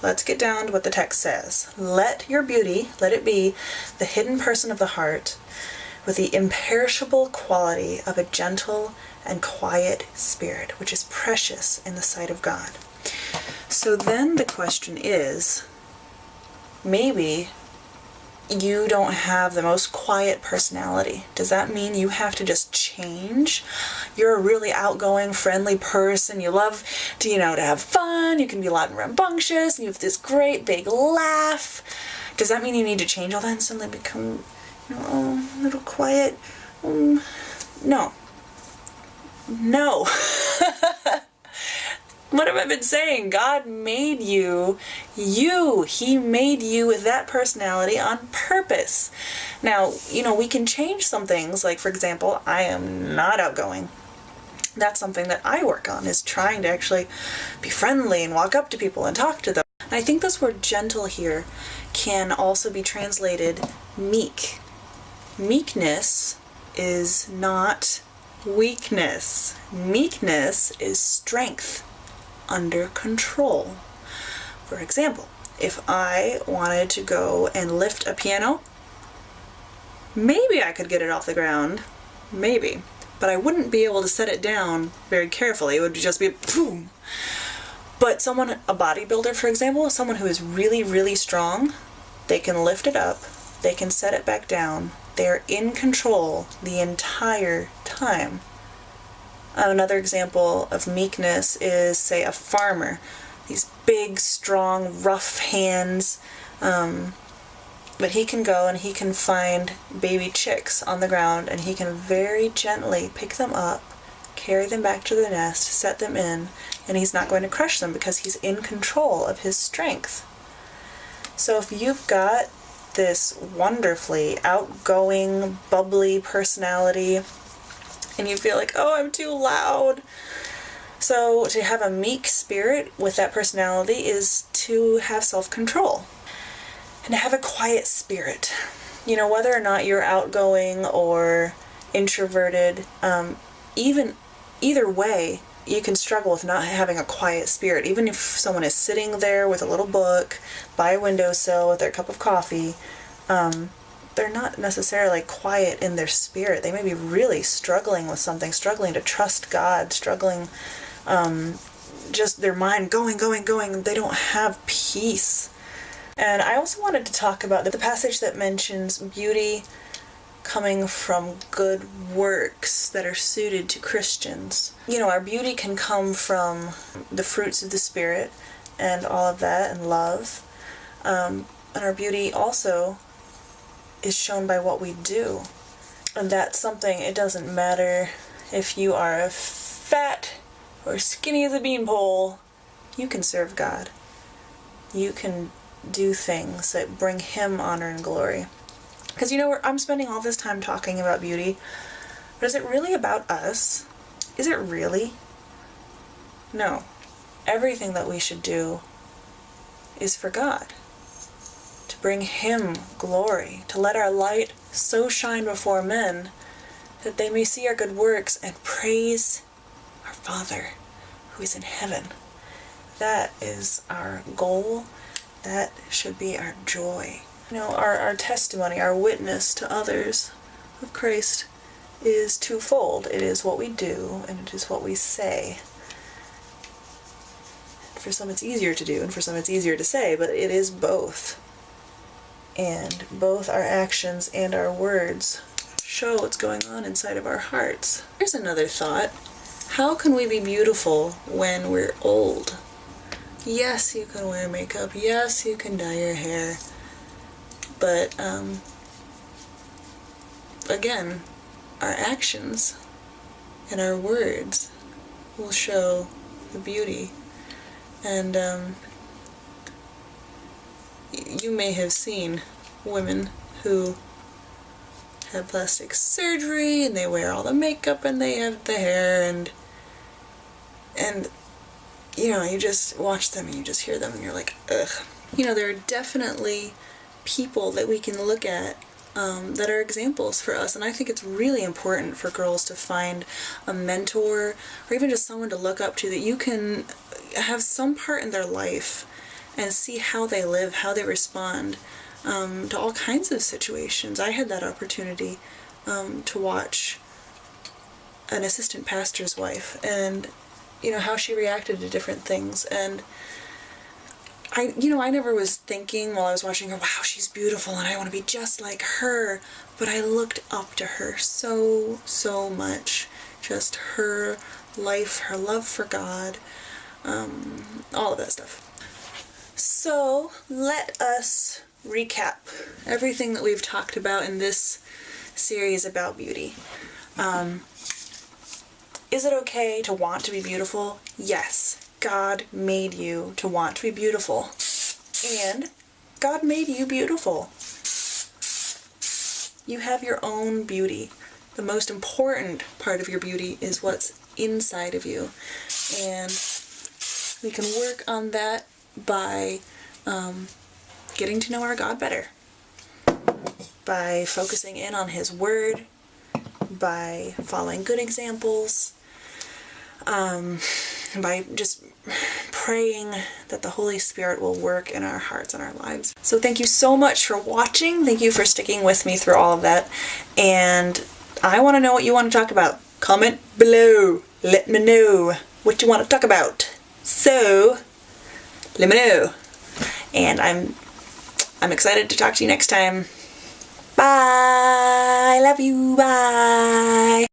let's get down to what the text says. Let your beauty, let it be the hidden person of the heart, with the imperishable quality of a gentle and quiet spirit, which is precious in the sight of God. So then the question is, maybe you don't have the most quiet personality. Does that mean you have to just change? You're a really outgoing, friendly person. You love to, to have fun. You can be loud and rambunctious. And you have this great big laugh. Does that mean you need to change all that and suddenly become, a little quiet? No. No. What have I been saying? God made you. He made you with that personality on purpose. Now, we can change some things. Like, for example, I am not outgoing. That's something that I work on, is trying to actually be friendly and walk up to people and talk to them. And I think this word gentle here can also be translated meek. Meekness is not weakness. Meekness is strength under control. For example, if I wanted to go and lift a piano, maybe I could get it off the ground, maybe, but I wouldn't be able to set it down very carefully. It would just be boom. But a bodybuilder, for example, someone who is really, really strong, they can lift it up, they can set it back down. They're in control the entire time. Another example of meekness is, say, a farmer. These big, strong, rough hands. But he can go and he can find baby chicks on the ground, and he can very gently pick them up, carry them back to the nest, set them in, and he's not going to crush them because he's in control of his strength. So if you've got this wonderfully outgoing, bubbly personality, and you feel like, oh, I'm too loud. So to have a meek spirit with that personality is to have self-control. And to have a quiet spirit. Whether or not you're outgoing or introverted, either way, you can struggle with not having a quiet spirit. Even if someone is sitting there with a little book by a windowsill with their cup of coffee, they're not necessarily quiet in their spirit. They may be really struggling with something, struggling to trust God, struggling, just their mind going. They don't have peace. And I also wanted to talk about the passage that mentions beauty coming from good works that are suited to Christians. Our beauty can come from the fruits of the Spirit and all of that, and love. And our beauty also is shown by what we do. And that's something, it doesn't matter if you are fat or skinny as a beanpole, you can serve God. You can do things that bring Him honor and glory. Because I'm spending all this time talking about beauty, but is it really about us? Is it really? No. Everything that we should do is for God. To bring Him glory, to let our light so shine before men that they may see our good works and praise our Father who is in heaven. That is our goal. That should be our joy. Our testimony, our witness to others of Christ is twofold. It is what we do, and it is what we say. For some it's easier to do, and for some it's easier to say, but it is both. And both our actions and our words show what's going on inside of our hearts. Here's another thought. How can we be beautiful when we're old? Yes, you can wear makeup. Yes, you can dye your hair. But, again, our actions and our words will show the beauty. And, you may have seen women who have plastic surgery and they wear all the makeup and they have the hair and you just watch them and you just hear them and you're like, ugh. There are definitely people that we can look at that are examples for us, and I think it's really important for girls to find a mentor or even just someone to look up to that you can have some part in their life and see how they live, how they respond to all kinds of situations. I had that opportunity to watch an assistant pastor's wife, and how she reacted to different things. And I never was thinking while I was watching her, wow, she's beautiful and I want to be just like her. But I looked up to her so much. Just her life, her love for God, all of that stuff. So let us recap everything that we've talked about in this series about beauty. Is it okay to want to be beautiful? Yes. God made you to want to be beautiful. And God made you beautiful. You have your own beauty. The most important part of your beauty is what's inside of you. And we can work on that by getting to know our God better. By focusing in on His Word. By following good examples. By just praying that the Holy Spirit will work in our hearts and our lives. So thank you so much for watching. Thank you for sticking with me through all of that. And I want to know what you want to talk about. Comment below. Let me know what you want to talk about. So, let me know. And I'm excited to talk to you next time. Bye. I love you. Bye.